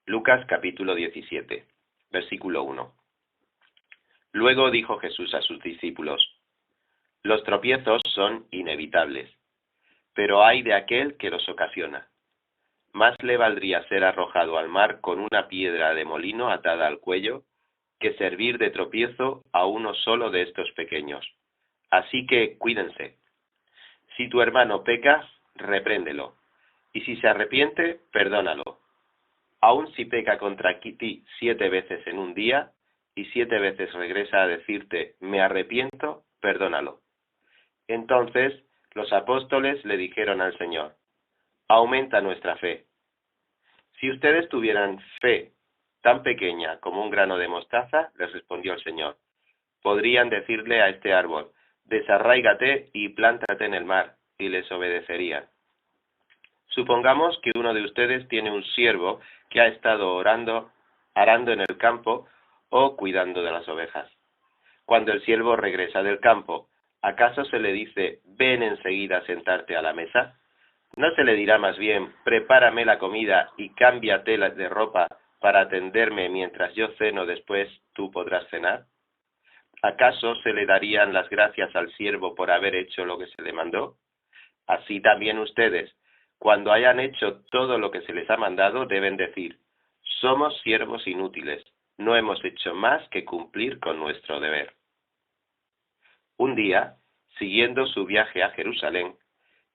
Lucas capítulo 17, versículo 1. Luego dijo Jesús a sus discípulos: los tropiezos son inevitables, pero ay de aquel que los ocasiona. Más le valdría ser arrojado al mar con una piedra de molino atada al cuello, que servir de tropiezo a uno solo de estos pequeños. Así que cuídense. Si tu hermano peca, repréndelo, y si se arrepiente, perdónalo. Aun si peca contra ti 7 veces en un día, y 7 veces regresa a decirte, me arrepiento, perdónalo. Entonces los apóstoles le dijeron al Señor: aumenta nuestra fe. Si ustedes tuvieran fe tan pequeña como un grano de mostaza, les respondió el Señor, podrían decirle a este árbol, desarráigate y plántate en el mar, y les obedecerían. Supongamos que uno de ustedes tiene un siervo que ha estado arando en el campo o cuidando de las ovejas. Cuando el siervo regresa del campo, ¿acaso se le dice, ven enseguida a sentarte a la mesa? ¿No se le dirá más bien, prepárame la comida y cámbiate de ropa para atenderme mientras yo ceno, después tú podrás cenar? ¿Acaso se le darían las gracias al siervo por haber hecho lo que se le mandó? Así también ustedes, cuando hayan hecho todo lo que se les ha mandado, deben decir, somos siervos inútiles, no hemos hecho más que cumplir con nuestro deber. Un día, siguiendo su viaje a Jerusalén,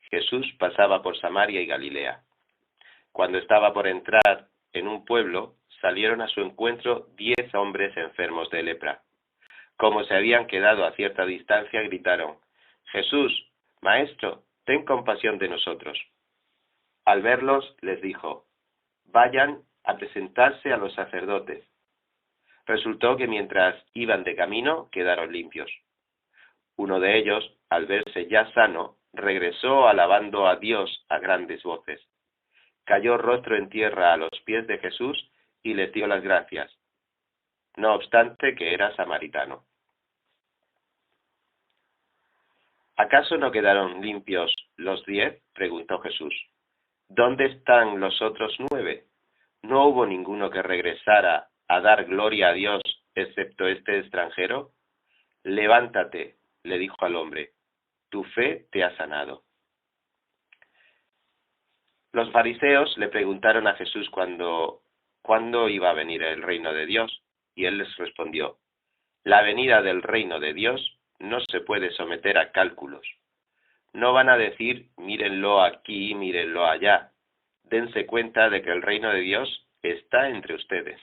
Jesús pasaba por Samaria y Galilea. Cuando estaba por entrar en un pueblo, salieron a su encuentro 10 hombres enfermos de lepra. Como se habían quedado a cierta distancia, gritaron, Jesús, Maestro, ten compasión de nosotros. Al verlos, les dijo, vayan a presentarse a los sacerdotes. Resultó que mientras iban de camino, quedaron limpios. Uno de ellos, al verse ya sano, regresó alabando a Dios a grandes voces. Cayó rostro en tierra a los pies de Jesús y les dio las gracias, no obstante que era samaritano. ¿Acaso no quedaron limpios los 10? Preguntó Jesús. ¿Dónde están los otros 9? ¿No hubo ninguno que regresara a dar gloria a Dios, excepto este extranjero? Levántate, le dijo al hombre, tu fe te ha sanado. Los fariseos le preguntaron a Jesús cuándo iba a venir el reino de Dios, y él les respondió, la venida del reino de Dios no se puede someter a cálculos. No van a decir, mírenlo aquí, mírenlo allá. Dense cuenta de que el reino de Dios está entre ustedes.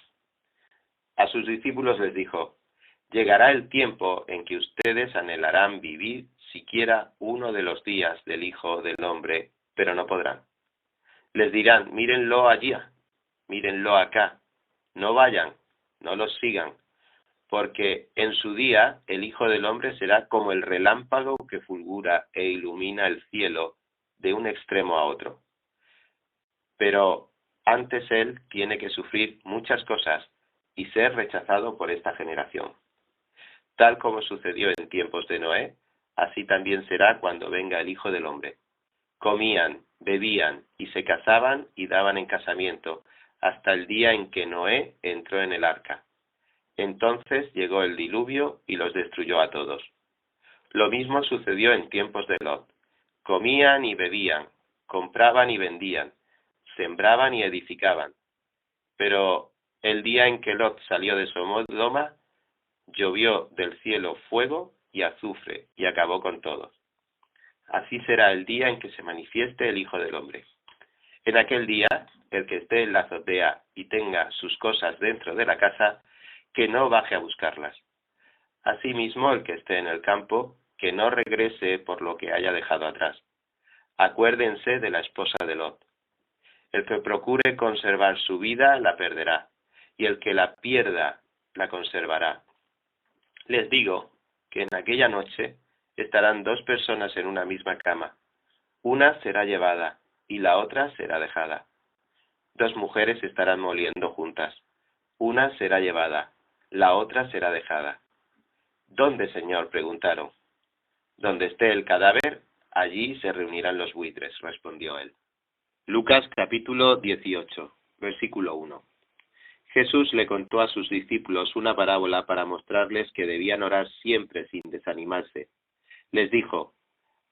A sus discípulos les dijo, llegará el tiempo en que ustedes anhelarán vivir siquiera uno de los días del Hijo del Hombre, pero no podrán. Les dirán, mírenlo allá, mírenlo acá, no vayan, no los sigan, porque en su día el Hijo del Hombre será como el relámpago que fulgura e ilumina el cielo de un extremo a otro. Pero antes él tiene que sufrir muchas cosas y ser rechazado por esta generación. Tal como sucedió en tiempos de Noé, así también será cuando venga el Hijo del Hombre. Comían, bebían y se casaban y daban en casamiento hasta el día en que Noé entró en el arca. Entonces llegó el diluvio y los destruyó a todos. Lo mismo sucedió en tiempos de Lot. Comían y bebían, compraban y vendían, sembraban y edificaban. Pero el día en que Lot salió de Sodoma, llovió del cielo fuego y azufre y acabó con todos. Así será el día en que se manifieste el Hijo del Hombre. En aquel día, el que esté en la azotea y tenga sus cosas dentro de la casa, que no baje a buscarlas. Asimismo, el que esté en el campo, que no regrese por lo que haya dejado atrás. Acuérdense de la esposa de Lot. El que procure conservar su vida, la perderá, y el que la pierda, la conservará. Les digo que en aquella noche estarán 2 personas en una misma cama. Una será llevada y la otra será dejada. 2 mujeres estarán moliendo juntas. Una será llevada, la otra será dejada. ¿Dónde, Señor?, preguntaron. Donde esté el cadáver, allí se reunirán los buitres, respondió él. Lucas capítulo 18, versículo 1. Jesús le contó a sus discípulos una parábola para mostrarles que debían orar siempre sin desanimarse. Les dijo: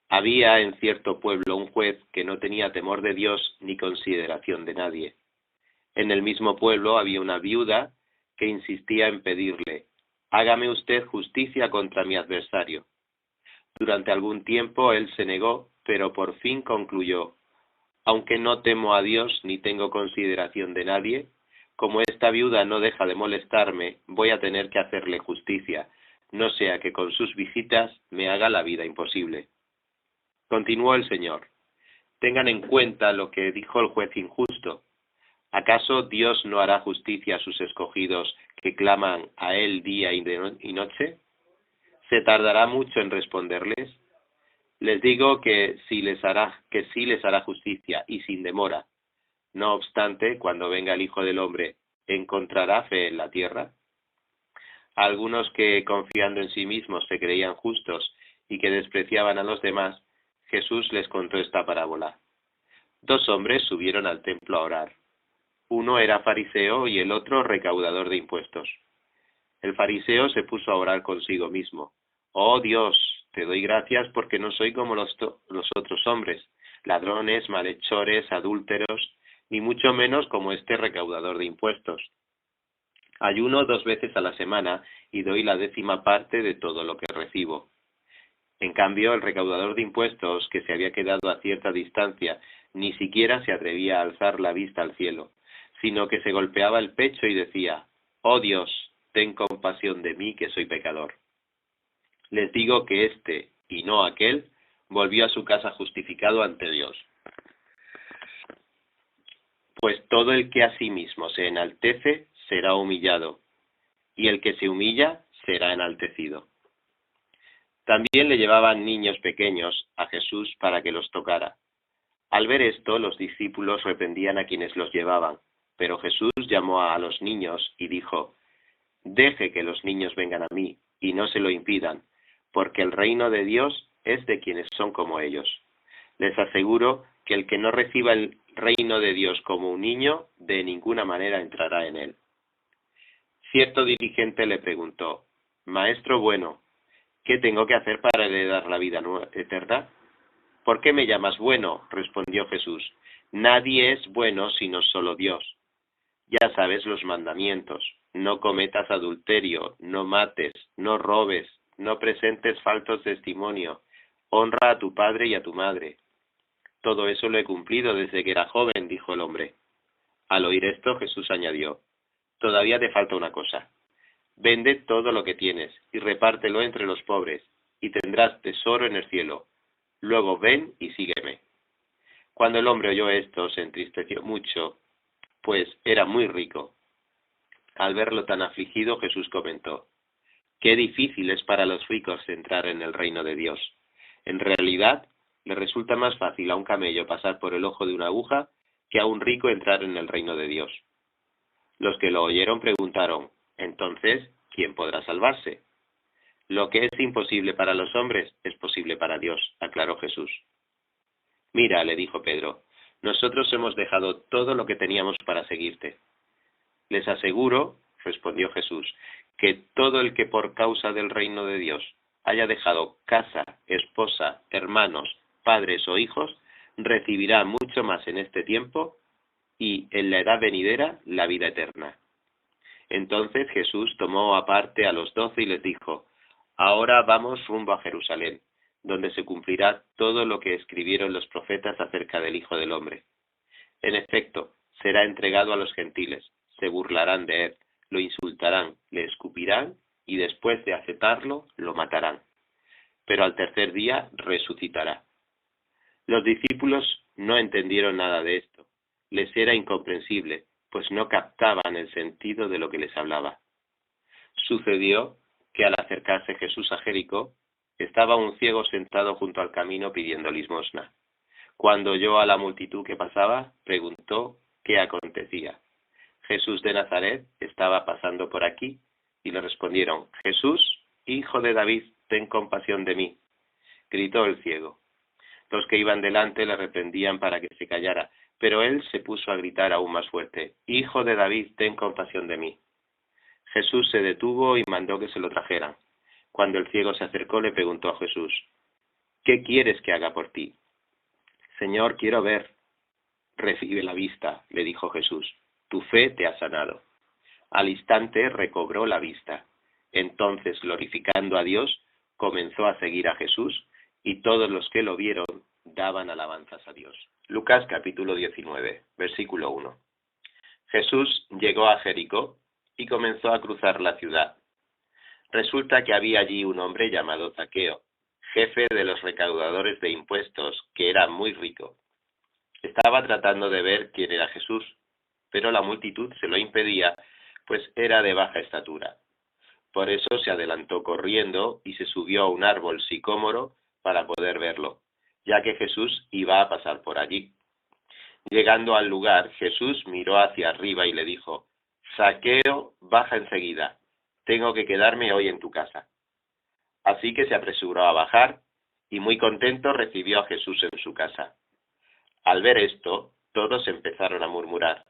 había en cierto pueblo un juez que no tenía temor de Dios ni consideración de nadie. En el mismo pueblo había una viuda que insistía en pedirle: hágame usted justicia contra mi adversario. Durante algún tiempo él se negó, pero por fin concluyó: aunque no temo a Dios ni tengo consideración de nadie, como esta viuda no deja de molestarme, voy a tener que hacerle justicia, no sea que con sus visitas me haga la vida imposible. Continuó el Señor: tengan en cuenta lo que dijo el juez injusto. ¿Acaso Dios no hará justicia a sus escogidos que claman a Él día y noche? ¿Se tardará mucho en responderles? Les digo que sí les hará justicia y sin demora. No obstante, cuando venga el Hijo del Hombre, ¿encontrará fe en la tierra? Algunos que, confiando en sí mismos, se creían justos y que despreciaban a los demás, Jesús les contó esta parábola. 2 hombres subieron al templo a orar. Uno era fariseo y el otro recaudador de impuestos. El fariseo se puso a orar consigo mismo. Oh Dios, te doy gracias porque no soy como los otros hombres, ladrones, malhechores, adúlteros, ni mucho menos como este recaudador de impuestos. Ayuno 2 veces a la semana y doy la 10ª parte de todo lo que recibo. En cambio, el recaudador de impuestos, que se había quedado a cierta distancia, ni siquiera se atrevía a alzar la vista al cielo, sino que se golpeaba el pecho y decía: oh Dios, ten compasión de mí, que soy pecador. Les digo que este, y no aquel, volvió a su casa justificado ante Dios. Pues todo el que a sí mismo se enaltece será humillado, y el que se humilla será enaltecido. También le llevaban niños pequeños a Jesús para que los tocara. Al ver esto, los discípulos reprendían a quienes los llevaban, pero Jesús llamó a los niños y dijo: deje que los niños vengan a mí, y no se lo impidan, porque el reino de Dios es de quienes son como ellos. Les aseguro que el que no reciba el reino de Dios como un niño, de ninguna manera entrará en él. Cierto dirigente le preguntó: Maestro bueno, ¿qué tengo que hacer para heredar la vida eterna? ¿Por qué me llamas bueno?, respondió Jesús. Nadie es bueno sino solo Dios. Ya sabes los mandamientos: no cometas adulterio, no mates, no robes, no presentes falso testimonio, honra a tu padre y a tu madre. Todo eso lo he cumplido desde que era joven, dijo el hombre. Al oír esto, Jesús añadió: todavía te falta una cosa. Vende todo lo que tienes y repártelo entre los pobres, y tendrás tesoro en el cielo. Luego ven y sígueme. Cuando el hombre oyó esto, se entristeció mucho, pues era muy rico. Al verlo tan afligido, Jesús comentó: qué difícil es para los ricos entrar en el reino de Dios. En realidad, le resulta más fácil a un camello pasar por el ojo de una aguja que a un rico entrar en el reino de Dios. Los que lo oyeron preguntaron: entonces, ¿quién podrá salvarse? Lo que es imposible para los hombres es posible para Dios, aclaró Jesús. Mira, le dijo Pedro, nosotros hemos dejado todo lo que teníamos para seguirte. Les aseguro, respondió Jesús, que todo el que por causa del reino de Dios haya dejado casa, esposa, hermanos, padres o hijos, recibirá mucho más en este tiempo y en la edad venidera la vida eterna. Entonces Jesús tomó aparte a los 12 y les dijo: ahora vamos rumbo a Jerusalén, donde se cumplirá todo lo que escribieron los profetas acerca del Hijo del Hombre. En efecto, será entregado a los gentiles, se burlarán de él, lo insultarán, le escupirán y después de aceptarlo, lo matarán. Pero al tercer día resucitará. Los discípulos no entendieron nada de esto. Les era incomprensible, pues no captaban el sentido de lo que les hablaba. Sucedió que al acercarse Jesús a Jericó, estaba un ciego sentado junto al camino pidiendo limosna. Cuando oyó a la multitud que pasaba, preguntó qué acontecía. Jesús de Nazaret estaba pasando por aquí, y le respondieron: Jesús, hijo de David, ten compasión de mí. Gritó el ciego. Los que iban delante le reprendían para que se callara, Pero él se puso a gritar aún más fuerte: «Hijo de David, ten compasión de mí». Jesús se detuvo y mandó que se lo trajeran. Cuando el ciego se acercó, le preguntó a Jesús: «¿Qué quieres que haga por ti?». «Señor, quiero ver». «Recibe la vista», le dijo Jesús. «Tu fe te ha sanado». Al instante recobró la vista. Entonces, glorificando a Dios, comenzó a seguir a Jesús, y todos los que lo vieron daban alabanzas a Dios. Lucas capítulo 19, versículo 1. Jesús llegó a Jericó y comenzó a cruzar la ciudad. Resulta que había allí un hombre llamado Zaqueo, jefe de los recaudadores de impuestos, que era muy rico. Estaba tratando de ver quién era Jesús, pero la multitud se lo impedía, pues era de baja estatura. Por eso se adelantó corriendo y se subió a un árbol sicómoro para poder verlo, ya que Jesús iba a pasar por allí. Llegando al lugar, Jesús miró hacia arriba y le dijo: «Zaqueo, baja enseguida, tengo que quedarme hoy en tu casa». Así que se apresuró a bajar y muy contento recibió a Jesús en su casa. Al ver esto, todos empezaron a murmurar: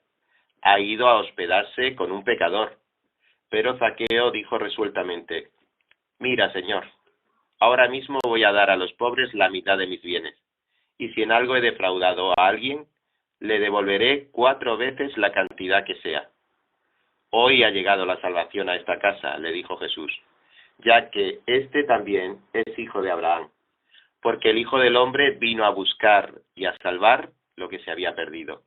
«Ha ido a hospedarse con un pecador». Pero Zaqueo dijo resueltamente: «Mira, Señor, ahora mismo voy a dar a los pobres la mitad de mis bienes, y si en algo he defraudado a alguien, le devolveré 4 veces la cantidad que sea». «Hoy ha llegado la salvación a esta casa», le dijo Jesús, «ya que este también es hijo de Abraham, porque el Hijo del Hombre vino a buscar y a salvar lo que se había perdido».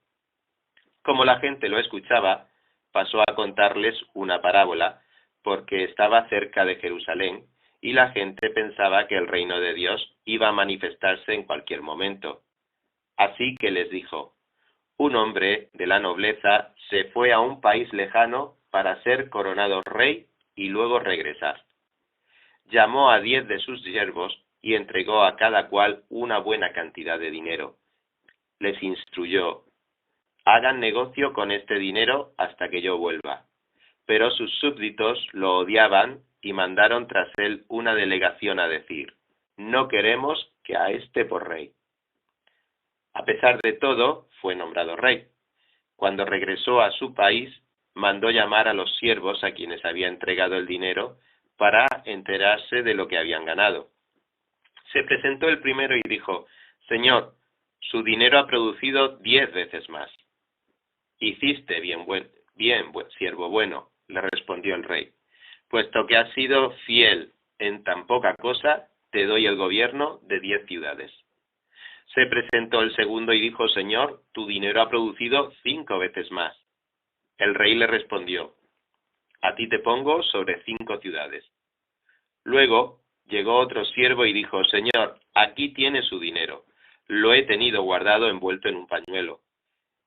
Como la gente lo escuchaba, pasó a contarles una parábola, porque estaba cerca de Jerusalén, y la gente pensaba que el reino de Dios iba a manifestarse en cualquier momento. Así que les dijo: «Un hombre de la nobleza se fue a un país lejano para ser coronado rey y luego regresar. Llamó a 10 de sus siervos y entregó a cada cual una buena cantidad de dinero. Les instruyó: «Hagan negocio con este dinero hasta que yo vuelva». Pero sus súbditos lo odiaban y mandaron tras él una delegación a decir: «No queremos que a este por rey». A pesar de todo, fue nombrado rey. Cuando regresó a su país, mandó llamar a los siervos a quienes había entregado el dinero para enterarse de lo que habían ganado. Se presentó el primero y dijo: «Señor, su dinero ha producido 10 veces más». «Hiciste bien, siervo bueno», le respondió el rey. «Puesto que has sido fiel en tan poca cosa, te doy el gobierno de 10 ciudades». Se presentó el segundo y dijo: «Señor, tu dinero ha producido 5 veces más». El rey le respondió: «A ti te pongo sobre 5 ciudades». Luego llegó otro siervo y dijo: «Señor, aquí tiene su dinero. Lo he tenido guardado envuelto en un pañuelo.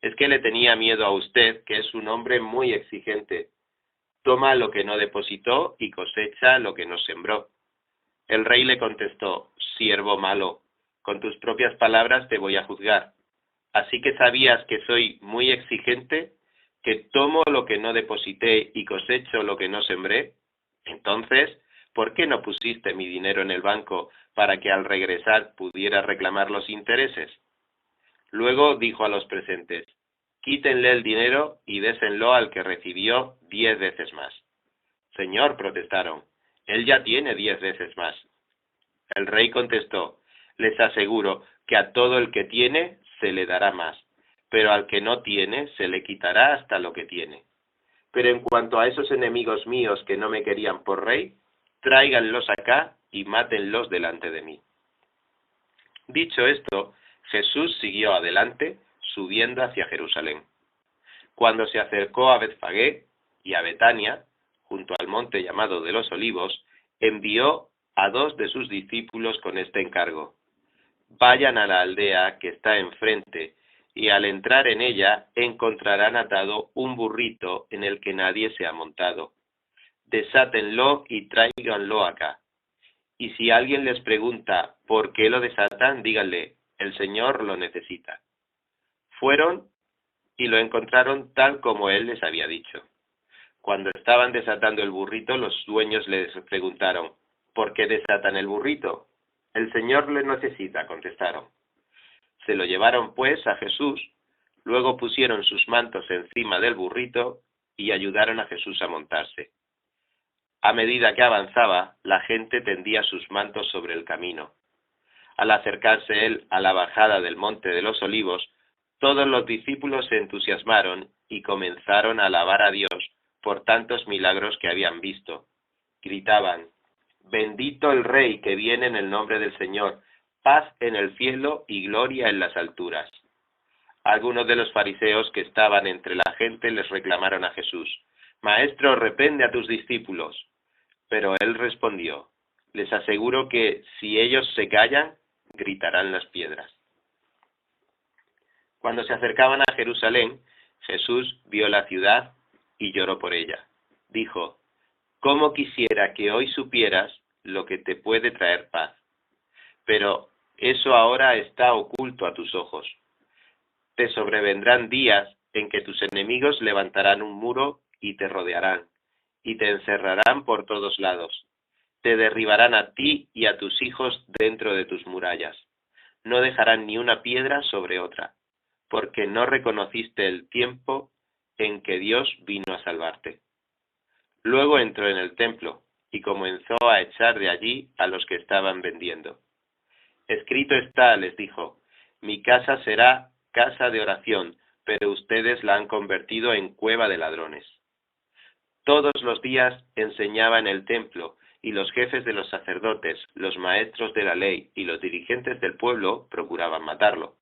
Es que le tenía miedo a usted, que es un hombre muy exigente. Toma lo que no depositó y cosecha lo que no sembró». El rey le contestó: «Siervo malo, con tus propias palabras te voy a juzgar. Así que sabías que soy muy exigente, que tomo lo que no deposité y cosecho lo que no sembré. Entonces, ¿por qué no pusiste mi dinero en el banco para que al regresar pudiera reclamar los intereses?». Luego dijo a los presentes: «Quítenle el dinero y désenlo al que recibió 10 veces más». «Señor», protestaron, «él ya tiene 10 veces más». El rey contestó: «Les aseguro que a todo el que tiene se le dará más, pero al que no tiene se le quitará hasta lo que tiene. Pero en cuanto a esos enemigos míos que no me querían por rey, tráiganlos acá y mátenlos delante de mí». Dicho esto, Jesús siguió adelante, subiendo hacia Jerusalén. Cuando se acercó a Betfagé y a Betania, junto al monte llamado de los Olivos, envió a 2 de sus discípulos con este encargo: «Vayan a la aldea que está enfrente, y al entrar en ella encontrarán atado un burrito en el que nadie se ha montado. Desátenlo y tráiganlo acá. Y si alguien les pregunta por qué lo desatan, díganle: el Señor lo necesita». Fueron y lo encontraron tal como él les había dicho. Cuando estaban desatando el burrito, los dueños les preguntaron: «¿Por qué desatan el burrito?». «El Señor le necesita», contestaron. Se lo llevaron pues a Jesús. Luego pusieron sus mantos encima del burrito y ayudaron a Jesús a montarse. A medida que avanzaba, la gente tendía sus mantos sobre el camino. Al acercarse él a la bajada del Monte de los Olivos, todos los discípulos se entusiasmaron y comenzaron a alabar a Dios por tantos milagros que habían visto. Gritaban: «Bendito el Rey que viene en el nombre del Señor, paz en el cielo y gloria en las alturas». Algunos de los fariseos que estaban entre la gente les reclamaron a Jesús: «Maestro, reprende a tus discípulos». Pero él respondió: «Les aseguro que si ellos se callan, gritarán las piedras». Cuando se acercaban a Jerusalén, Jesús vio la ciudad y lloró por ella. Dijo: «Cómo quisiera que hoy supieras lo que te puede traer paz. Pero eso ahora está oculto a tus ojos. Te sobrevendrán días en que tus enemigos levantarán un muro y te rodearán, y te encerrarán por todos lados. Te derribarán a ti y a tus hijos dentro de tus murallas. No dejarán ni una piedra sobre otra, porque no reconociste el tiempo en que Dios vino a salvarte». Luego entró en el templo y comenzó a echar de allí a los que estaban vendiendo. «Escrito está», les dijo, «mi casa será casa de oración, pero ustedes la han convertido en cueva de ladrones». Todos los días enseñaba en el templo, y los jefes de los sacerdotes, los maestros de la ley y los dirigentes del pueblo procuraban matarlo.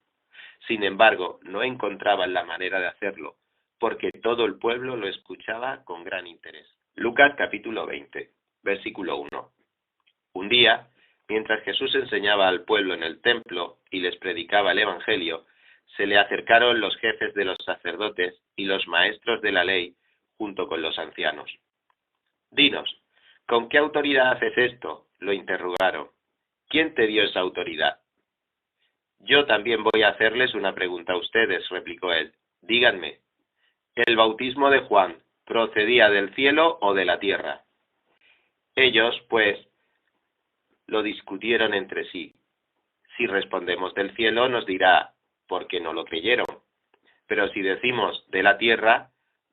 Sin embargo, no encontraban la manera de hacerlo, porque todo el pueblo lo escuchaba con gran interés. Lucas capítulo 20, versículo 1. Un día, mientras Jesús enseñaba al pueblo en el templo y les predicaba el Evangelio, se le acercaron los jefes de los sacerdotes y los maestros de la ley, junto con los ancianos. «Dinos, ¿con qué autoridad haces esto?», lo interrogaron. «¿Quién te dio esa autoridad?». «Yo también voy a hacerles una pregunta a ustedes», replicó él. «Díganme, ¿el bautismo de Juan procedía del cielo o de la tierra?». Ellos, pues, lo discutieron entre sí. «Si respondemos del cielo, nos dirá, ¿por qué no lo creyeron? Pero si decimos de la tierra,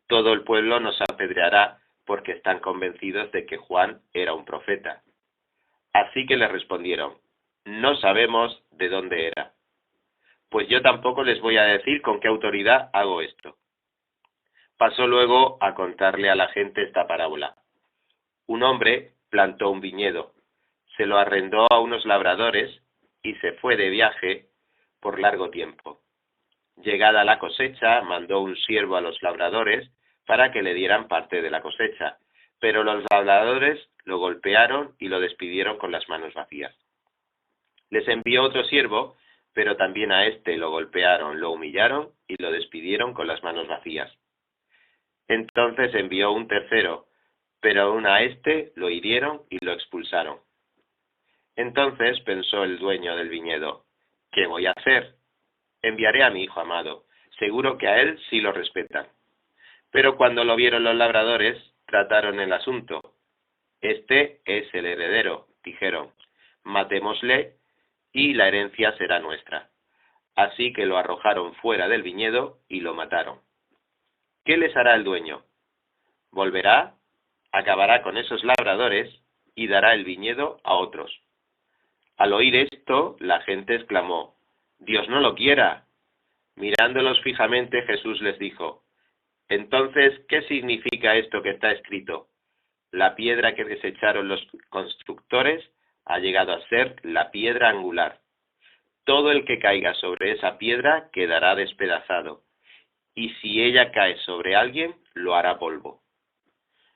todo el pueblo nos apedreará, porque están convencidos de que Juan era un profeta». Así que le respondieron: «No sabemos de dónde era». «Pues yo tampoco les voy a decir con qué autoridad hago esto». Pasó luego a contarle a la gente esta parábola. Un hombre plantó un viñedo, se lo arrendó a unos labradores y se fue de viaje por largo tiempo. Llegada la cosecha, mandó un siervo a los labradores para que le dieran parte de la cosecha, pero los labradores lo golpearon y lo despidieron con las manos vacías. Les envió otro siervo, pero también a éste lo golpearon, lo humillaron y lo despidieron con las manos vacías. Entonces envió un tercero, pero aún a éste lo hirieron y lo expulsaron. Entonces pensó el dueño del viñedo: «¿Qué voy a hacer? Enviaré a mi hijo amado, seguro que a él sí lo respetan». Pero cuando lo vieron los labradores, trataron el asunto. «Este es el heredero», dijeron, «matémosle y la herencia será nuestra». Así que lo arrojaron fuera del viñedo y lo mataron. ¿Qué les hará el dueño? Volverá, acabará con esos labradores y dará el viñedo a otros. Al oír esto, la gente exclamó: «Dios no lo quiera». Mirándolos fijamente, Jesús les dijo: «Entonces, ¿qué significa esto que está escrito? La piedra que desecharon los constructores ha llegado a ser la piedra angular. Todo el que caiga sobre esa piedra quedará despedazado, y si ella cae sobre alguien, lo hará polvo».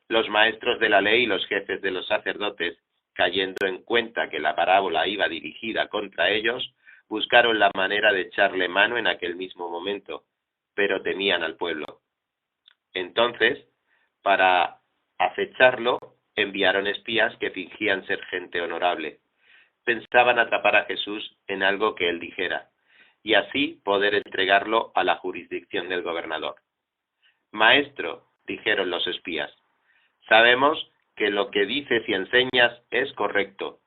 Los maestros de la ley y los jefes de los sacerdotes, cayendo en cuenta que la parábola iba dirigida contra ellos, buscaron la manera de echarle mano en aquel mismo momento, pero temían al pueblo. Entonces, para acecharlo, enviaron espías que fingían ser gente honorable. Pensaban atrapar a Jesús en algo que él dijera, y así poder entregarlo a la jurisdicción del gobernador. «Maestro», dijeron los espías, «sabemos que lo que dices y enseñas es correcto.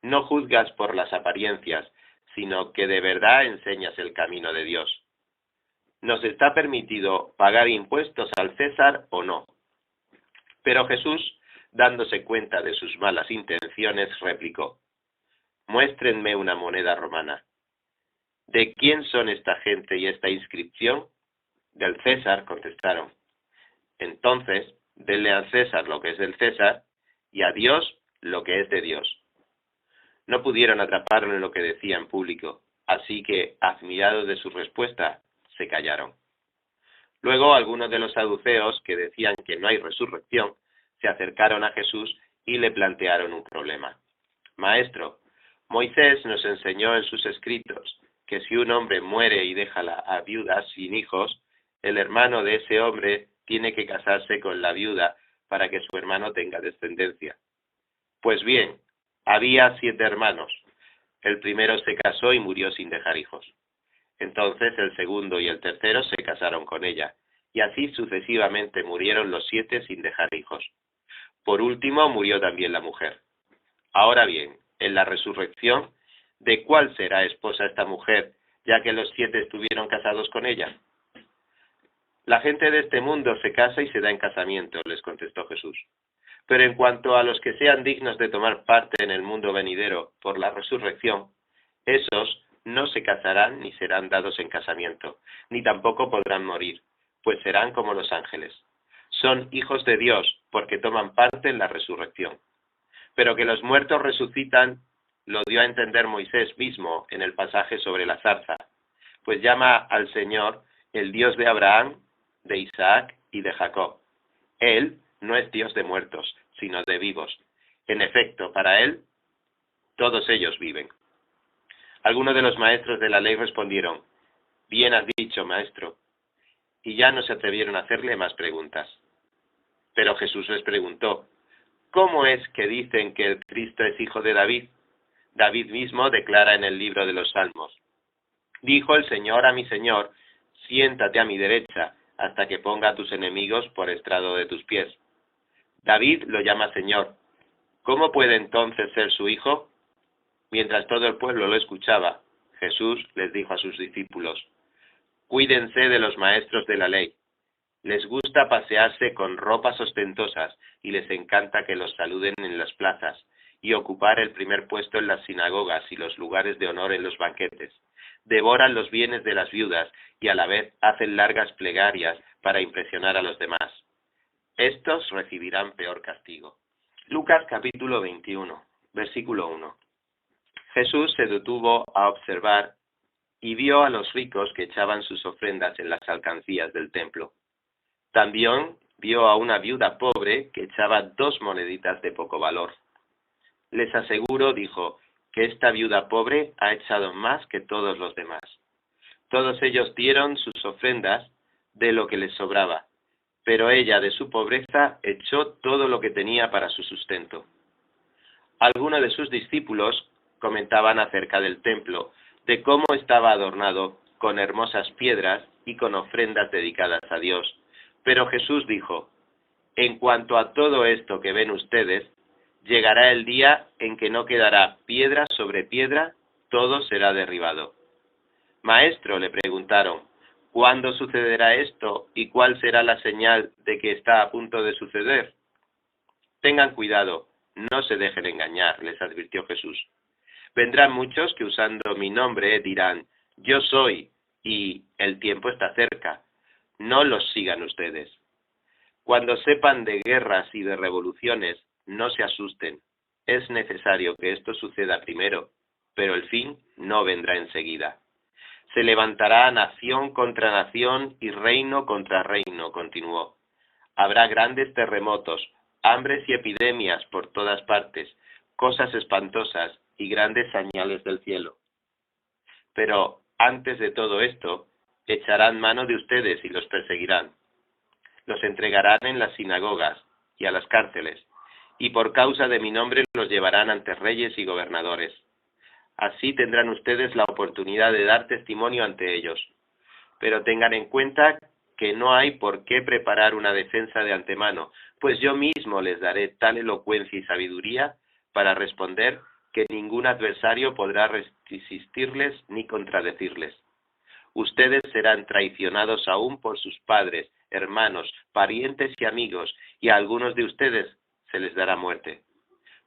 No juzgas por las apariencias, sino que de verdad enseñas el camino de Dios». ¿nos está permitido pagar impuestos al César o no? Pero Jesús, dándose cuenta de sus malas intenciones, replicó: muéstrenme una moneda romana. ¿De quién son esta gente y esta inscripción? Del César, contestaron. Entonces, denle al César lo que es del César y a Dios lo que es de Dios. No pudieron atraparlo en lo que decía en público, así que, admirados de su respuesta, se callaron. Luego algunos de los saduceos, que decían que no hay resurrección, se acercaron a Jesús y le plantearon un problema. Maestro, Moisés nos enseñó en sus escritos que si un hombre muere y deja a viuda sin hijos, el hermano de ese hombre tiene que casarse con la viuda para que su hermano tenga descendencia. Pues bien, había 7 hermanos. El primero se casó y murió sin dejar hijos. Entonces el segundo y el tercero se casaron con ella, y así sucesivamente murieron los 7 sin dejar hijos. Por último murió también la mujer. Ahora bien, en la resurrección, ¿de cuál será esposa esta mujer, ya que los 7 estuvieron casados con ella? La gente de este mundo se casa y se da en casamiento, les contestó Jesús. Pero en cuanto a los que sean dignos de tomar parte en el mundo venidero por la resurrección, esos no se casarán ni serán dados en casamiento, ni tampoco podrán morir, pues serán como los ángeles. Son hijos de Dios porque toman parte en la resurrección. Pero que los muertos resucitan lo dio a entender Moisés mismo en el pasaje sobre la zarza, pues llama al Señor el Dios de Abraham, de Isaac y de Jacob. Él no es Dios de muertos, sino de vivos. En efecto, para él, todos ellos viven. Algunos de los maestros de la ley respondieron: bien has dicho, maestro, y ya no se atrevieron a hacerle más preguntas. Pero Jesús les preguntó: ¿cómo es que dicen que el Cristo es hijo de David? David mismo declara en el libro de los Salmos: dijo el Señor a mi Señor, siéntate a mi derecha, hasta que ponga a tus enemigos por estrado de tus pies. David lo llama Señor. ¿Cómo puede entonces ser su hijo? Mientras todo el pueblo lo escuchaba, Jesús les dijo a sus discípulos: cuídense de los maestros de la ley. Les gusta pasearse con ropas ostentosas y les encanta que los saluden en las plazas y ocupar el primer puesto en las sinagogas y los lugares de honor en los banquetes. Devoran los bienes de las viudas y a la vez hacen largas plegarias para impresionar a los demás. Estos recibirán peor castigo. Lucas capítulo 21, versículo 1. Jesús se detuvo a observar y vio a los ricos que echaban sus ofrendas en las alcancías del templo. También vio a una viuda pobre que echaba 2 moneditas de poco valor. Les aseguro, dijo, que esta viuda pobre ha echado más que todos los demás. Todos ellos dieron sus ofrendas de lo que les sobraba, pero ella de su pobreza echó todo lo que tenía para su sustento. Algunos de sus discípulos comentaban acerca del templo, de cómo estaba adornado con hermosas piedras y con ofrendas dedicadas a Dios. Pero Jesús dijo: en cuanto a todo esto que ven ustedes, llegará el día en que no quedará piedra sobre piedra, todo será derribado. Maestro, le preguntaron, ¿cuándo sucederá esto y cuál será la señal de que está a punto de suceder? Tengan cuidado, no se dejen engañar, les advirtió Jesús. Vendrán muchos que usando mi nombre dirán: yo soy, y el tiempo está cerca. No los sigan ustedes. Cuando sepan de guerras y de revoluciones, no se asusten. Es necesario que esto suceda primero, pero el fin no vendrá enseguida. Se levantará nación contra nación y reino contra reino, continuó. Habrá grandes terremotos, hambres y epidemias por todas partes, cosas espantosas y grandes señales del cielo. Pero antes de todo esto, echarán mano de ustedes y los perseguirán. Los entregarán en las sinagogas y a las cárceles, y por causa de mi nombre los llevarán ante reyes y gobernadores. Así tendrán ustedes la oportunidad de dar testimonio ante ellos. Pero tengan en cuenta que no hay por qué preparar una defensa de antemano, pues yo mismo les daré tal elocuencia y sabiduría para responder que ningún adversario podrá resistirles ni contradecirles. Ustedes serán traicionados aún por sus padres, hermanos, parientes y amigos, y a algunos de ustedes se les dará muerte.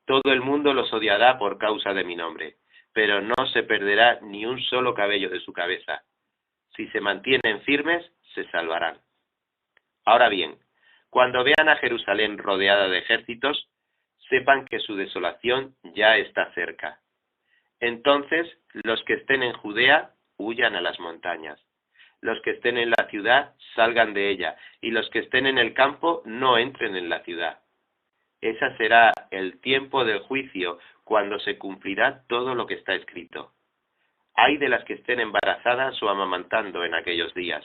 Todo el mundo los odiará por causa de mi nombre, pero no se perderá ni un solo cabello de su cabeza. Si se mantienen firmes, se salvarán. Ahora bien, cuando vean a Jerusalén rodeada de ejércitos, sepan que su desolación ya está cerca. Entonces, los que estén en Judea, huyan a las montañas. Los que estén en la ciudad, salgan de ella, y los que estén en el campo, no entren en la ciudad. Ese será el tiempo del juicio, cuando se cumplirá todo lo que está escrito. Ay de las que estén embarazadas o amamantando en aquellos días,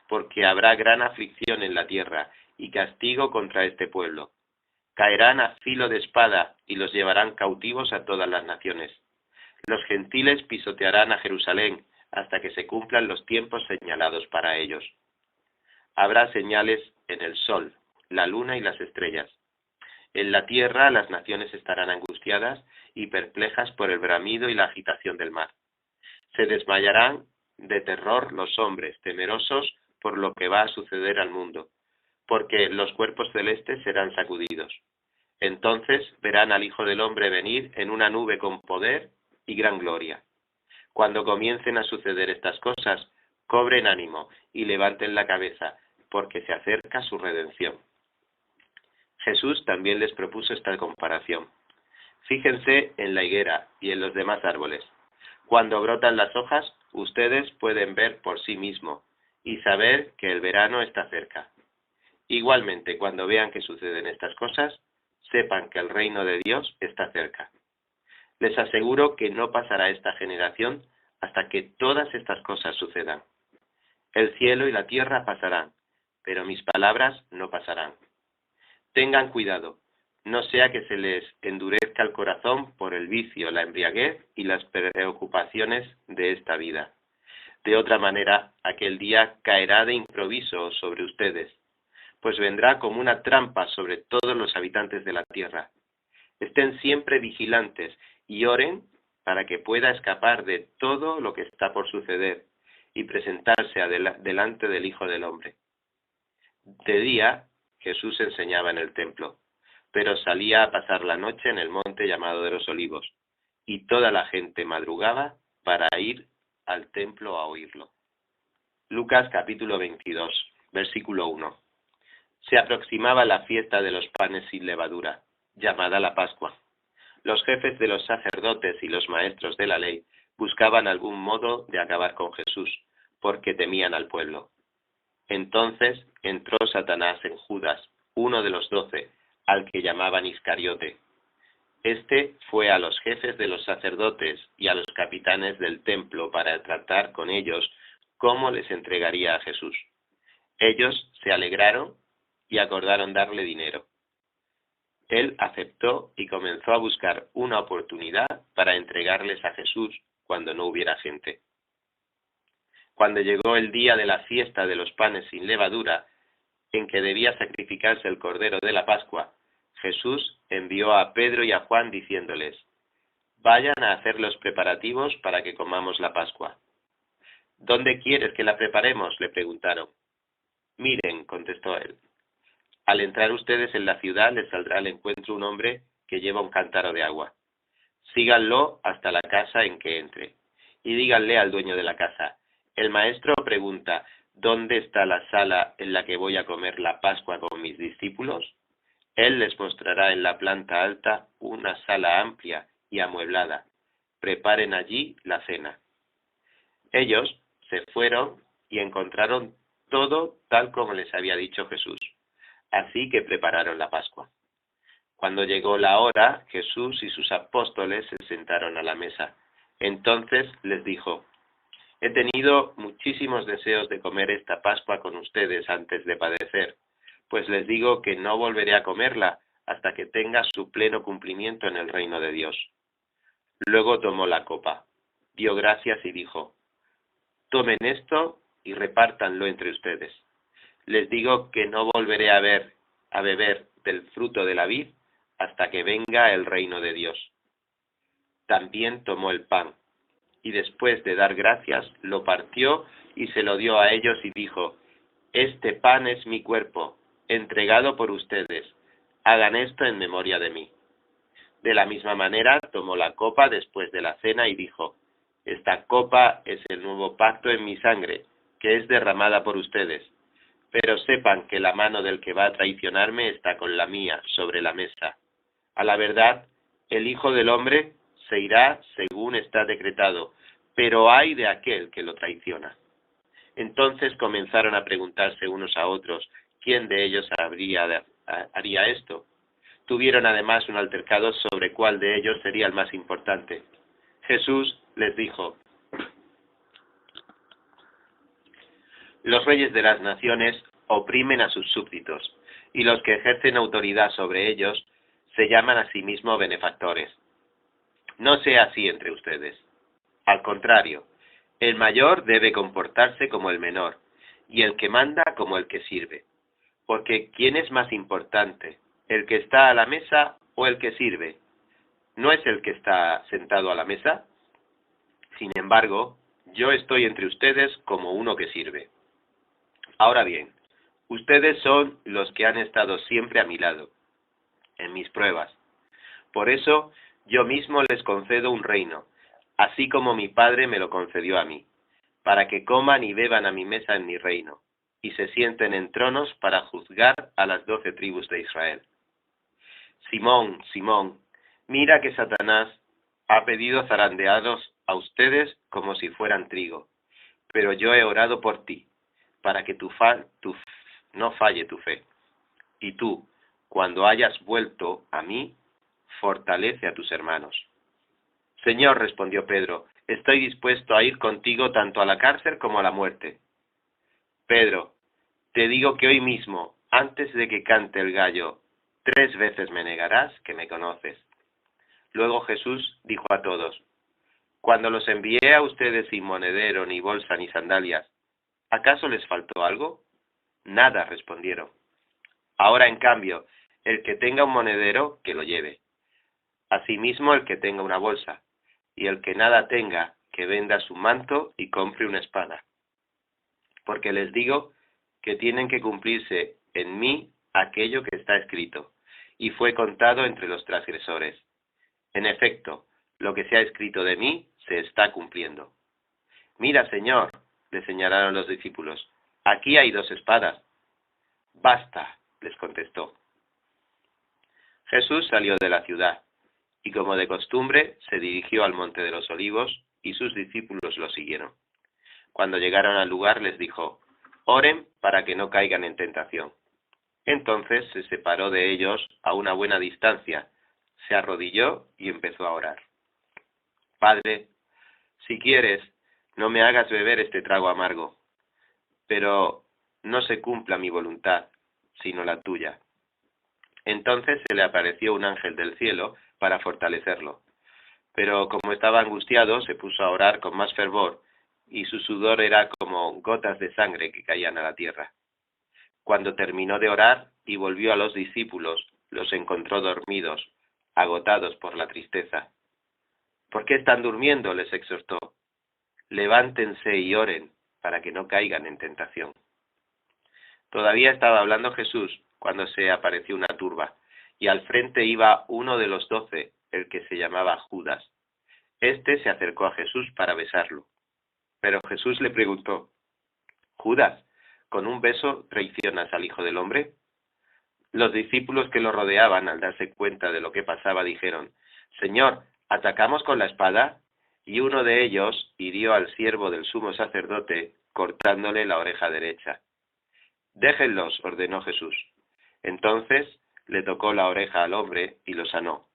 porque habrá gran aflicción en la tierra y castigo contra este pueblo. Caerán a filo de espada y los llevarán cautivos a todas las naciones. Los gentiles pisotearán a Jerusalén hasta que se cumplan los tiempos señalados para ellos. Habrá señales en el sol, la luna y las estrellas. En la tierra las naciones estarán angustiadas y perplejas por el bramido y la agitación del mar. Se desmayarán de terror los hombres, temerosos por lo que va a suceder al mundo, porque los cuerpos celestes serán sacudidos. Entonces verán al Hijo del Hombre venir en una nube con poder y gran gloria. Cuando comiencen a suceder estas cosas, cobren ánimo y levanten la cabeza, porque se acerca su redención. Jesús también les propuso esta comparación. Fíjense en la higuera y en los demás árboles. Cuando brotan las hojas, ustedes pueden ver por sí mismos y saber que el verano está cerca. Igualmente, cuando vean que suceden estas cosas, sepan que el reino de Dios está cerca. Les aseguro que no pasará esta generación hasta que todas estas cosas sucedan. El cielo y la tierra pasarán, pero mis palabras no pasarán. Tengan cuidado, no sea que se les endurezca el corazón por el vicio, la embriaguez y las preocupaciones de esta vida. De otra manera, aquel día caerá de improviso sobre ustedes, pues vendrá como una trampa sobre todos los habitantes de la tierra. Estén siempre vigilantes y oren para que pueda escapar de todo lo que está por suceder y presentarse delante del Hijo del Hombre. De día, Jesús enseñaba en el templo, pero salía a pasar la noche en el monte llamado de los Olivos, y toda la gente madrugaba para ir al templo a oírlo. Lucas capítulo 22, versículo 1. Se aproximaba la fiesta de los panes sin levadura, llamada la Pascua. Los jefes de los sacerdotes y los maestros de la ley buscaban algún modo de acabar con Jesús, porque temían al pueblo. Entonces entró Satanás en Judas, uno de los 12, al que llamaban Iscariote. Este fue a los jefes de los sacerdotes y a los capitanes del templo para tratar con ellos cómo les entregaría a Jesús. Ellos se alegraron y acordaron darle dinero. Él aceptó y comenzó a buscar una oportunidad para entregarles a Jesús cuando no hubiera gente. Cuando llegó el día de la fiesta de los panes sin levadura, en que debía sacrificarse el cordero de la Pascua, Jesús envió a Pedro y a Juan diciéndoles: «Vayan a hacer los preparativos para que comamos la Pascua». «¿Dónde quieres que la preparemos?», le preguntaron. «Miren», contestó él. «Al entrar ustedes en la ciudad les saldrá al encuentro un hombre que lleva un cántaro de agua. Síganlo hasta la casa en que entre, y díganle al dueño de la casa: el maestro pregunta, ¿dónde está la sala en la que voy a comer la Pascua con mis discípulos? Él les mostrará en la planta alta una sala amplia y amueblada. Preparen allí la cena». Ellos se fueron y encontraron todo tal como les había dicho Jesús. Así que prepararon la Pascua. Cuando llegó la hora, Jesús y sus apóstoles se sentaron a la mesa. Entonces les dijo: «He tenido muchísimos deseos de comer esta Pascua con ustedes antes de padecer, pues les digo que no volveré a comerla hasta que tenga su pleno cumplimiento en el reino de Dios». Luego tomó la copa, dio gracias y dijo: «Tomen esto y repártanlo entre ustedes. Les digo que no volveré a beber del fruto de la vid hasta que venga el reino de Dios». También tomó el pan, y después de dar gracias, lo partió y se lo dio a ellos y dijo: Este pan es mi cuerpo, entregado por ustedes. Hagan esto en memoria de mí. De la misma manera, tomó la copa después de la cena y dijo: Esta copa es el nuevo pacto en mi sangre, que es derramada por ustedes. Pero sepan que la mano del que va a traicionarme está con la mía sobre la mesa. A la verdad, el Hijo del Hombre se irá según está decretado, pero ay de aquel que lo traiciona. Entonces comenzaron a preguntarse unos a otros quién de ellos haría esto. Tuvieron además un altercado sobre cuál de ellos sería el más importante. Jesús les dijo: Los reyes de las naciones oprimen a sus súbditos, y los que ejercen autoridad sobre ellos se llaman a sí mismos benefactores. No sea así entre ustedes. Al contrario, el mayor debe comportarse como el menor, y el que manda como el que sirve. Porque ¿quién es más importante, el que está a la mesa o el que sirve? ¿No es el que está sentado a la mesa? Sin embargo, yo estoy entre ustedes como uno que sirve. Ahora bien, ustedes son los que han estado siempre a mi lado, en mis pruebas. Por eso, yo mismo les concedo un reino, así como mi Padre me lo concedió a mí, para que coman y beban a mi mesa en mi reino, y se sienten en tronos para juzgar a las 12 tribus de Israel. Simón, Simón, mira que Satanás ha pedido zarandearos a ustedes como si fueran trigo, pero yo he orado por ti, para que no falle tu fe. Y tú, cuando hayas vuelto a mí, fortalece a tus hermanos. Señor, respondió Pedro, estoy dispuesto a ir contigo tanto a la cárcel como a la muerte. Pedro, te digo que hoy mismo, antes de que cante el gallo, 3 veces me negarás que me conoces. Luego Jesús dijo a todos: Cuando los envié a ustedes sin monedero, ni bolsa, ni sandalias, ¿acaso les faltó algo? Nada, respondieron. Ahora, en cambio, el que tenga un monedero, que lo lleve. Asimismo, el que tenga una bolsa, y el que nada tenga, que venda su manto y compre una espada. Porque les digo que tienen que cumplirse en mí aquello que está escrito, y fue contado entre los transgresores. En efecto, lo que se ha escrito de mí se está cumpliendo. Mira, Señor, le señalaron los discípulos, aquí hay 2 espadas. Basta, les contestó. Jesús salió de la ciudad, y como de costumbre, se dirigió al monte de los Olivos, y sus discípulos lo siguieron. Cuando llegaron al lugar les dijo: Oren para que no caigan en tentación. Entonces se separó de ellos a una buena distancia, se arrodilló y empezó a orar. Padre, si quieres, no me hagas beber este trago amargo, pero no se cumpla mi voluntad, sino la tuya. Entonces se le apareció un ángel del cielo para fortalecerlo. Pero como estaba angustiado, se puso a orar con más fervor, y su sudor era como gotas de sangre que caían a la tierra. Cuando terminó de orar y volvió a los discípulos, los encontró dormidos, agotados por la tristeza. ¿Por qué están durmiendo?, les exhortó. Levántense y oren, para que no caigan en tentación. Todavía estaba hablando Jesús cuando se apareció una turba, y al frente iba uno de los 12, el que se llamaba Judas. Este se acercó a Jesús para besarlo. Pero Jesús le preguntó: Judas, ¿con un beso traicionas al Hijo del Hombre? Los discípulos que lo rodeaban, al darse cuenta de lo que pasaba, dijeron: Señor, ¿atacamos con la espada? Y uno de ellos hirió al siervo del sumo sacerdote, cortándole la oreja derecha. Déjenlos, ordenó Jesús. Entonces le tocó la oreja al hombre y lo sanó.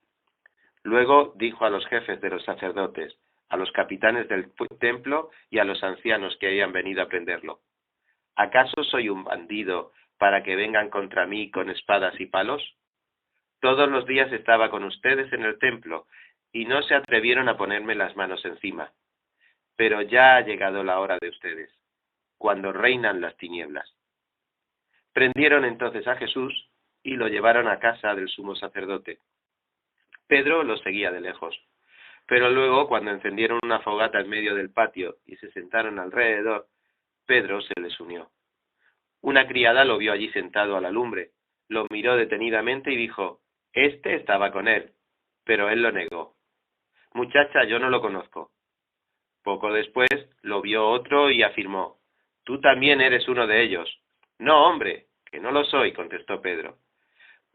Luego dijo a los jefes de los sacerdotes, a los capitanes del templo y a los ancianos que habían venido a prenderlo: ¿Acaso soy un bandido para que vengan contra mí con espadas y palos? Todos los días estaba con ustedes en el templo y no se atrevieron a ponerme las manos encima. Pero ya ha llegado la hora de ustedes, cuando reinan las tinieblas. Prendieron entonces a Jesús y lo llevaron a casa del sumo sacerdote. Pedro lo seguía de lejos. Pero luego, cuando encendieron una fogata en medio del patio y se sentaron alrededor, Pedro se les unió. Una criada lo vio allí sentado a la lumbre, lo miró detenidamente y dijo: «Este estaba con él», pero él lo negó. «Muchacha, yo no lo conozco». Poco después lo vio otro y afirmó: «Tú también eres uno de ellos». «No, hombre, que no lo soy», contestó Pedro.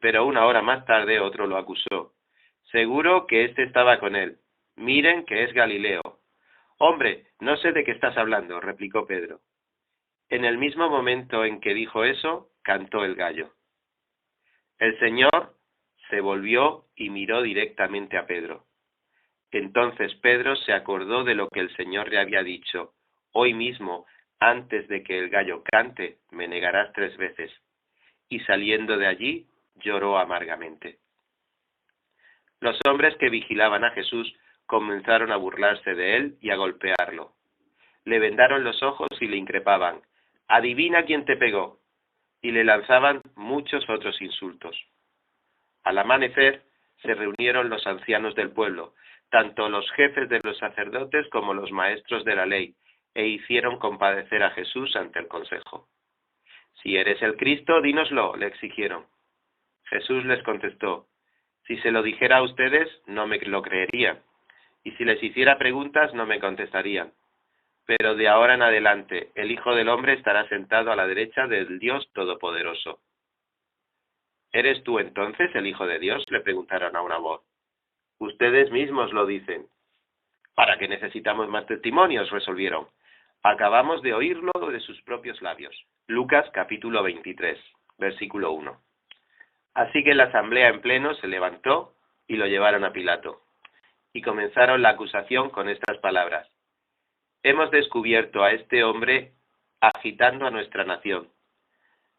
Pero una hora más tarde otro lo acusó: «Seguro que este estaba con él. Miren que es Galileo». «Hombre, no sé de qué estás hablando», replicó Pedro. En el mismo momento en que dijo eso, cantó el gallo. El Señor se volvió y miró directamente a Pedro. Entonces Pedro se acordó de lo que el Señor le había dicho: «Hoy mismo, antes de que el gallo cante, me negarás 3 veces». Y saliendo de allí, lloró amargamente. Los hombres que vigilaban a Jesús comenzaron a burlarse de él y a golpearlo. Le vendaron los ojos y le increpaban: «Adivina quién te pegó», y le lanzaban muchos otros insultos. Al amanecer se reunieron los ancianos del pueblo, tanto los jefes de los sacerdotes como los maestros de la ley, e hicieron compadecer a Jesús ante el consejo. «Si eres el Cristo, dínoslo», le exigieron. Jesús les contestó: «Si se lo dijera a ustedes, no me lo creerían, y si les hiciera preguntas, no me contestarían. Pero de ahora en adelante, el Hijo del Hombre estará sentado a la derecha del Dios Todopoderoso». «¿Eres tú entonces el Hijo de Dios?», le preguntaron a una voz. «Ustedes mismos lo dicen». «¿Para qué necesitamos más testimonios?», resolvieron. «Acabamos de oírlo de sus propios labios». Lucas capítulo 23, versículo 1. Así que la asamblea en pleno se levantó y lo llevaron a Pilato. Y comenzaron la acusación con estas palabras: «Hemos descubierto a este hombre agitando a nuestra nación.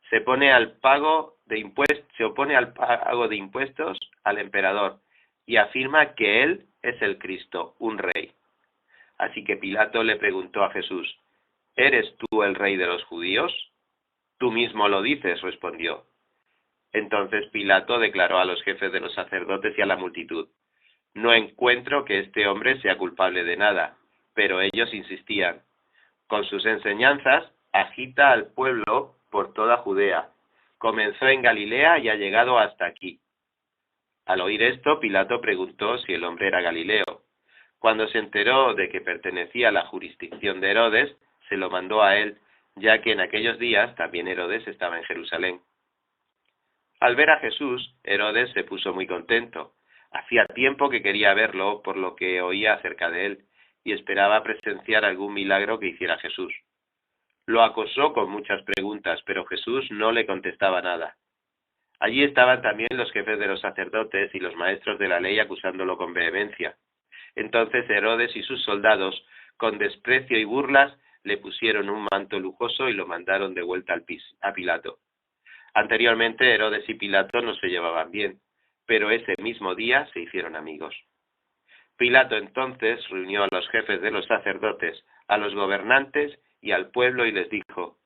Se opone al pago de impuestos al emperador y afirma que él es el Cristo, un rey». Así que Pilato le preguntó a Jesús: «¿Eres tú el rey de los judíos?». «Tú mismo lo dices», respondió. Entonces Pilato declaró a los jefes de los sacerdotes y a la multitud: «No encuentro que este hombre sea culpable de nada». Pero ellos insistían: «Con sus enseñanzas agita al pueblo por toda Judea. Comenzó en Galilea y ha llegado hasta aquí». Al oír esto, Pilato preguntó si el hombre era Galileo. Cuando se enteró de que pertenecía a la jurisdicción de Herodes, se lo mandó a él, ya que en aquellos días también Herodes estaba en Jerusalén. Al ver a Jesús, Herodes se puso muy contento. Hacía tiempo que quería verlo por lo que oía acerca de él, y esperaba presenciar algún milagro que hiciera Jesús. Lo acosó con muchas preguntas, pero Jesús no le contestaba nada. Allí estaban también los jefes de los sacerdotes y los maestros de la ley acusándolo con vehemencia. Entonces Herodes y sus soldados, con desprecio y burlas, le pusieron un manto lujoso y lo mandaron de vuelta a Pilato. Anteriormente Herodes y Pilato no se llevaban bien, pero ese mismo día se hicieron amigos. Pilato entonces reunió a los jefes de los sacerdotes, a los gobernantes y al pueblo y les dijo: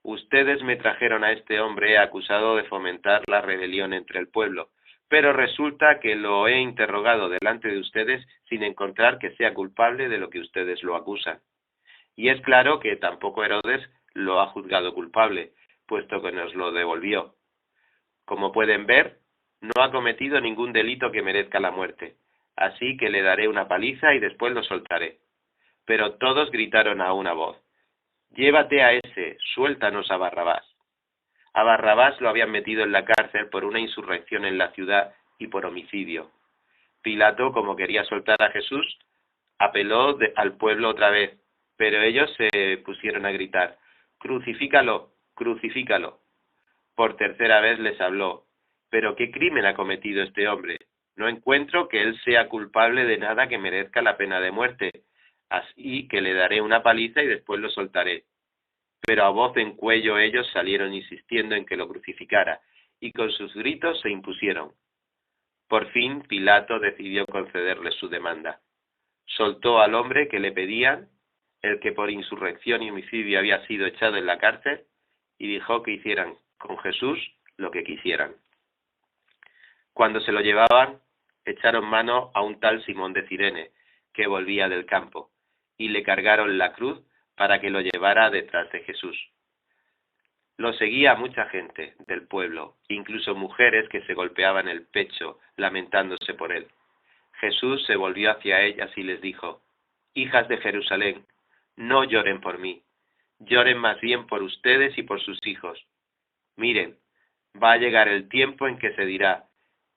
«Ustedes me trajeron a este hombre acusado de fomentar la rebelión entre el pueblo, pero resulta que lo he interrogado delante de ustedes sin encontrar que sea culpable de lo que ustedes lo acusan. Y es claro que tampoco Herodes lo ha juzgado culpable, puesto que nos lo devolvió. Como pueden ver, no ha cometido ningún delito que merezca la muerte, así que le daré una paliza y después lo soltaré». Pero todos gritaron a una voz: «Llévate a ese, suéltanos a Barrabás». A Barrabás lo habían metido en la cárcel por una insurrección en la ciudad y por homicidio. Pilato, como quería soltar a Jesús, apeló al pueblo otra vez, pero ellos se pusieron a gritar: «Crucifícalo, crucifícalo». Por tercera vez les habló: «¿Pero qué crimen ha cometido este hombre? No encuentro que él sea culpable de nada que merezca la pena de muerte, así que le daré una paliza y después lo soltaré». Pero a voz en cuello ellos salieron insistiendo en que lo crucificara, y con sus gritos se impusieron. Por fin Pilato decidió concederles su demanda. Soltó al hombre que le pedían, el que por insurrección y homicidio había sido echado en la cárcel, y dijo que hicieran con Jesús lo que quisieran. Cuando se lo llevaban, echaron mano a un tal Simón de Cirene, que volvía del campo, y le cargaron la cruz para que lo llevara detrás de Jesús. Lo seguía mucha gente del pueblo, incluso mujeres que se golpeaban el pecho, lamentándose por él. Jesús se volvió hacia ellas y les dijo: «Hijas de Jerusalén, no lloren por mí, lloren más bien por ustedes y por sus hijos. Miren, va a llegar el tiempo en que se dirá: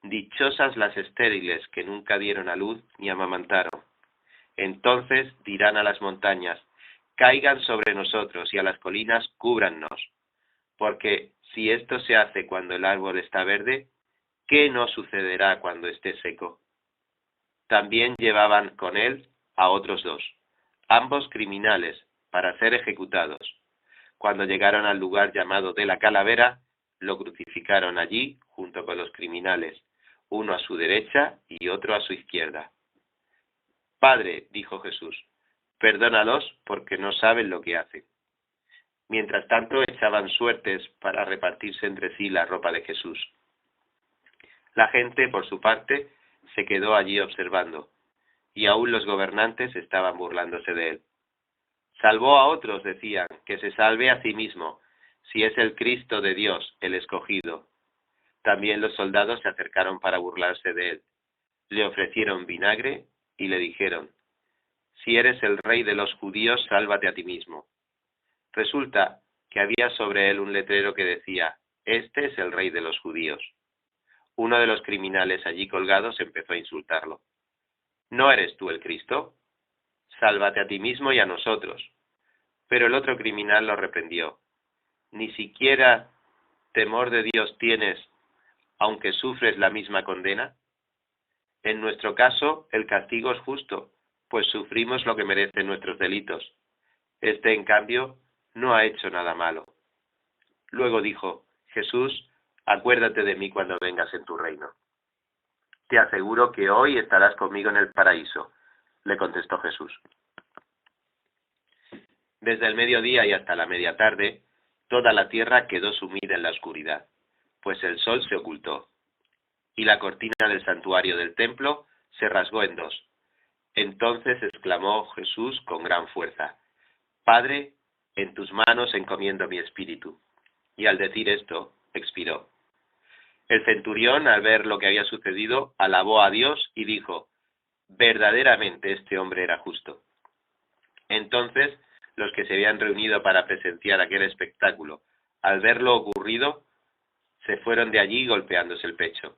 dichosas las estériles que nunca dieron a luz ni amamantaron. Entonces dirán a las montañas: caigan sobre nosotros, y a las colinas: cúbrannos. Porque si esto se hace cuando el árbol está verde, ¿qué no sucederá cuando esté seco?». También llevaban con él a otros dos, ambos criminales, para ser ejecutados. Cuando llegaron al lugar llamado de la Calavera, lo crucificaron allí junto con los criminales, uno a su derecha y otro a su izquierda. «Padre», dijo Jesús, «perdónalos porque no saben lo que hacen». Mientras tanto echaban suertes para repartirse entre sí la ropa de Jesús. La gente, por su parte, se quedó allí observando, y aún los gobernantes estaban burlándose de él. «Salvó a otros», decían, «que se salve a sí mismo, si es el Cristo de Dios, el escogido». También los soldados se acercaron para burlarse de él. Le ofrecieron vinagre y le dijeron: «Si eres el rey de los judíos, sálvate a ti mismo». Resulta que había sobre él un letrero que decía: «Este es el rey de los judíos». Uno de los criminales allí colgados empezó a insultarlo: «¿No eres tú el Cristo? Sálvate a ti mismo y a nosotros». Pero el otro criminal lo reprendió: «Ni siquiera temor de Dios tienes, aunque sufres la misma condena. En nuestro caso, el castigo es justo, pues sufrimos lo que merecen nuestros delitos. Este, en cambio, no ha hecho nada malo». Luego dijo: «Jesús, acuérdate de mí cuando vengas en tu reino». «Te aseguro que hoy estarás conmigo en el paraíso», le contestó Jesús. Desde el mediodía y hasta la media tarde, toda la tierra quedó sumida en la oscuridad, pues el sol se ocultó, y la cortina del santuario del templo se rasgó en dos. Entonces exclamó Jesús con gran fuerza: «Padre, en tus manos encomiendo mi espíritu». Y al decir esto, expiró. El centurión, al ver lo que había sucedido, alabó a Dios y dijo: «Verdaderamente este hombre era justo». Entonces, los que se habían reunido para presenciar aquel espectáculo, al ver lo ocurrido, se fueron de allí golpeándose el pecho.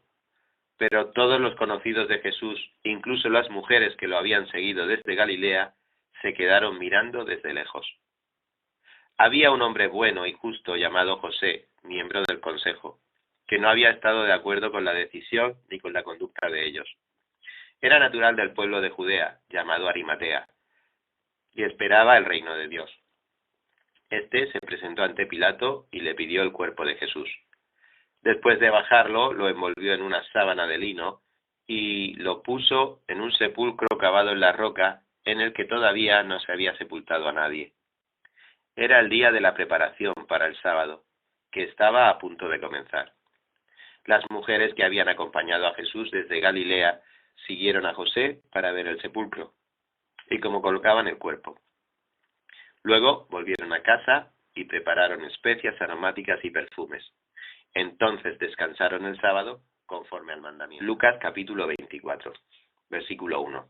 Pero todos los conocidos de Jesús, incluso las mujeres que lo habían seguido desde Galilea, se quedaron mirando desde lejos. Había un hombre bueno y justo llamado José, miembro del consejo, que no había estado de acuerdo con la decisión ni con la conducta de ellos. Era natural del pueblo de Judea, llamado Arimatea, y esperaba el reino de Dios. Este se presentó ante Pilato y le pidió el cuerpo de Jesús. Después de bajarlo, lo envolvió en una sábana de lino y lo puso en un sepulcro cavado en la roca, en el que todavía no se había sepultado a nadie. Era el día de la preparación para el sábado, que estaba a punto de comenzar. Las mujeres que habían acompañado a Jesús desde Galilea siguieron a José para ver el sepulcro y cómo colocaban el cuerpo. Luego volvieron a casa y prepararon especias aromáticas y perfumes. Entonces descansaron el sábado conforme al mandamiento. Lucas capítulo 24, versículo 1.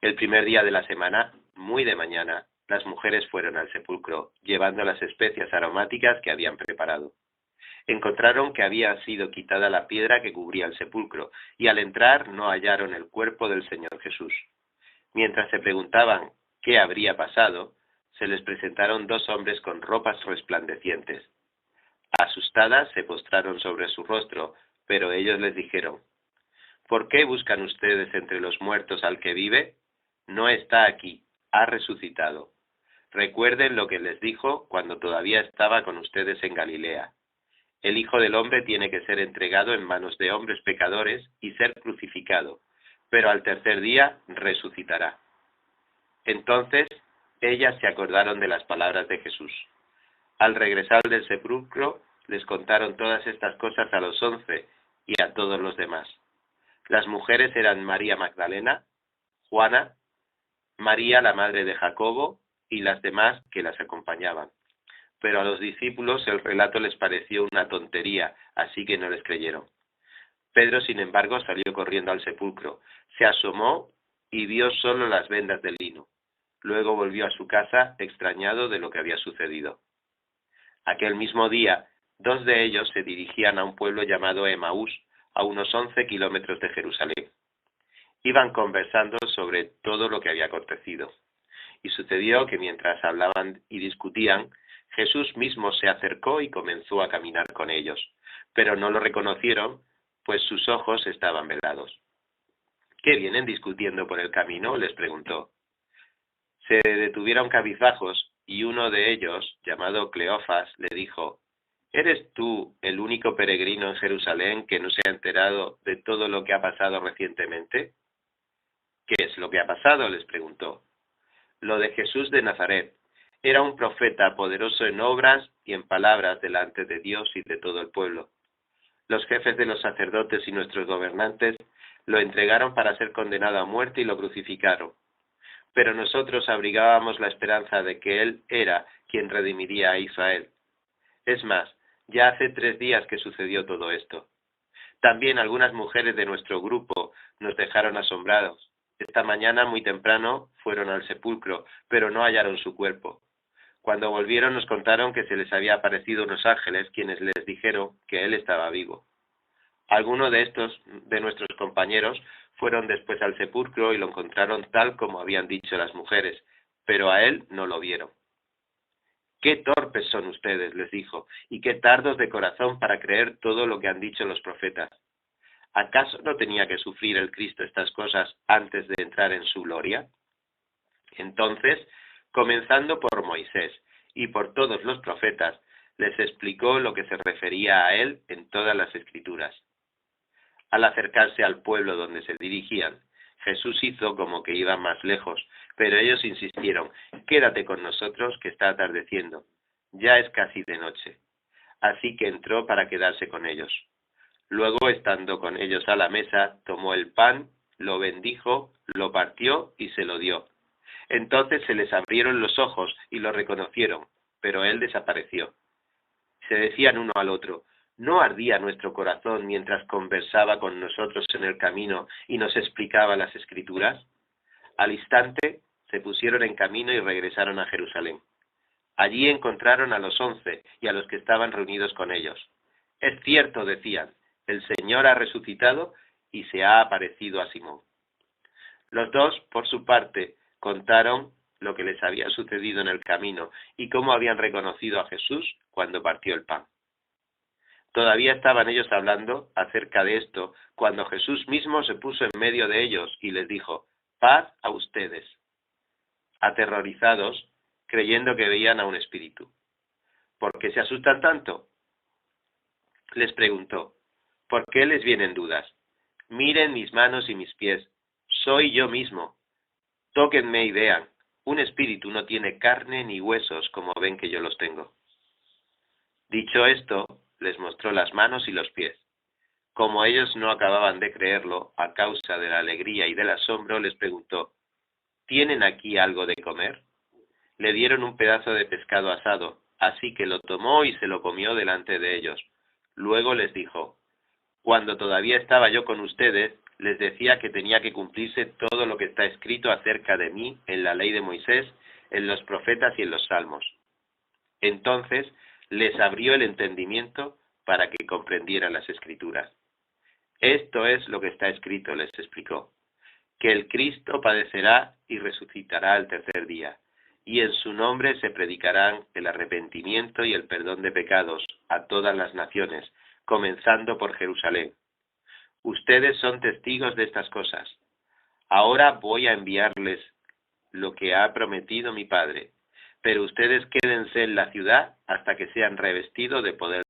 El primer día de la semana, muy de mañana, las mujeres fueron al sepulcro, llevando las especias aromáticas que habían preparado. Encontraron que había sido quitada la piedra que cubría el sepulcro, y al entrar no hallaron el cuerpo del Señor Jesús. Mientras se preguntaban qué habría pasado, se les presentaron dos hombres con ropas resplandecientes. Asustadas se postraron sobre su rostro, pero ellos les dijeron: «¿Por qué buscan ustedes entre los muertos al que vive? No está aquí, ha resucitado. Recuerden lo que les dijo cuando todavía estaba con ustedes en Galilea. El Hijo del Hombre tiene que ser entregado en manos de hombres pecadores y ser crucificado, pero al tercer día resucitará». Entonces ellas se acordaron de las palabras de Jesús. Al regresar del sepulcro, les contaron todas estas cosas a los 11 y a todos los demás. Las mujeres eran María Magdalena, Juana, María, la madre de Jacobo, y las demás que las acompañaban. Pero a los discípulos el relato les pareció una tontería, así que no les creyeron. Pedro, sin embargo, salió corriendo al sepulcro, se asomó y vio solo las vendas de lino. Luego volvió a su casa, extrañado de lo que había sucedido. Aquel mismo día, 2 de ellos se dirigían a un pueblo llamado Emaús, a unos 11 kilómetros de Jerusalén. Iban conversando sobre todo lo que había acontecido. Y sucedió que mientras hablaban y discutían, Jesús mismo se acercó y comenzó a caminar con ellos, pero no lo reconocieron, pues sus ojos estaban velados. ¿Qué vienen discutiendo por el camino?, les preguntó. Se detuvieron cabizbajos y uno de ellos, llamado Cleofas, le dijo: ¿Eres tú el único peregrino en Jerusalén que no se ha enterado de todo lo que ha pasado recientemente? ¿Qué es lo que ha pasado?, les preguntó. Lo de Jesús de Nazaret. Era un profeta poderoso en obras y en palabras delante de Dios y de todo el pueblo. Los jefes de los sacerdotes y nuestros gobernantes lo entregaron para ser condenado a muerte y lo crucificaron. Pero nosotros abrigábamos la esperanza de que Él era quien redimiría a Israel. Es más, ya hace 3 días que sucedió todo esto. También algunas mujeres de nuestro grupo nos dejaron asombrados. Esta mañana muy temprano fueron al sepulcro, pero no hallaron su cuerpo. Cuando volvieron nos contaron que se les había aparecido unos ángeles quienes les dijeron que Él estaba vivo. Algunos de nuestros compañeros fueron después al sepulcro y lo encontraron tal como habían dicho las mujeres, pero a Él no lo vieron. «¡Qué torpes son ustedes!», les dijo, «y qué tardos de corazón para creer todo lo que han dicho los profetas. ¿Acaso no tenía que sufrir el Cristo estas cosas antes de entrar en su gloria?». Entonces, comenzando por Moisés y por todos los profetas, les explicó lo que se refería a Él en todas las Escrituras. Al acercarse al pueblo donde se dirigían, Jesús hizo como que iba más lejos, pero ellos insistieron: «Quédate con nosotros, que está atardeciendo. Ya es casi de noche». Así que entró para quedarse con ellos. Luego, estando con ellos a la mesa, tomó el pan, lo bendijo, lo partió y se lo dio. Entonces se les abrieron los ojos y lo reconocieron, pero él desapareció. Se decían uno al otro: ¿no ardía nuestro corazón mientras conversaba con nosotros en el camino y nos explicaba las Escrituras? Al instante se pusieron en camino y regresaron a Jerusalén. Allí encontraron a los 11 y a los que estaban reunidos con ellos. «Es cierto», decían, «el Señor ha resucitado y se ha aparecido a Simón». Los dos, por su parte, contaron lo que les había sucedido en el camino y cómo habían reconocido a Jesús cuando partió el pan. Todavía estaban ellos hablando acerca de esto cuando Jesús mismo se puso en medio de ellos y les dijo: «Paz a ustedes». Aterrorizados, creyendo que veían a un espíritu. «¿Por qué se asustan tanto?», les preguntó. «¿Por qué les vienen dudas? Miren mis manos y mis pies. Soy yo mismo. Tóquenme y vean. Un espíritu no tiene carne ni huesos como ven que yo los tengo». Dicho esto, les mostró las manos y los pies. Como ellos no acababan de creerlo, a causa de la alegría y del asombro, les preguntó: «¿Tienen aquí algo de comer?». Le dieron un pedazo de pescado asado, así que lo tomó y se lo comió delante de ellos. Luego les dijo: «Cuando todavía estaba yo con ustedes, les decía que tenía que cumplirse todo lo que está escrito acerca de mí en la ley de Moisés, en los profetas y en los salmos». Entonces les abrió el entendimiento para que comprendieran las Escrituras. «Esto es lo que está escrito», les explicó, «que el Cristo padecerá y resucitará al tercer día, y en su nombre se predicarán el arrepentimiento y el perdón de pecados a todas las naciones, comenzando por Jerusalén. Ustedes son testigos de estas cosas. Ahora voy a enviarles lo que ha prometido mi Padre, pero ustedes quédense en la ciudad hasta que sean revestidos de poder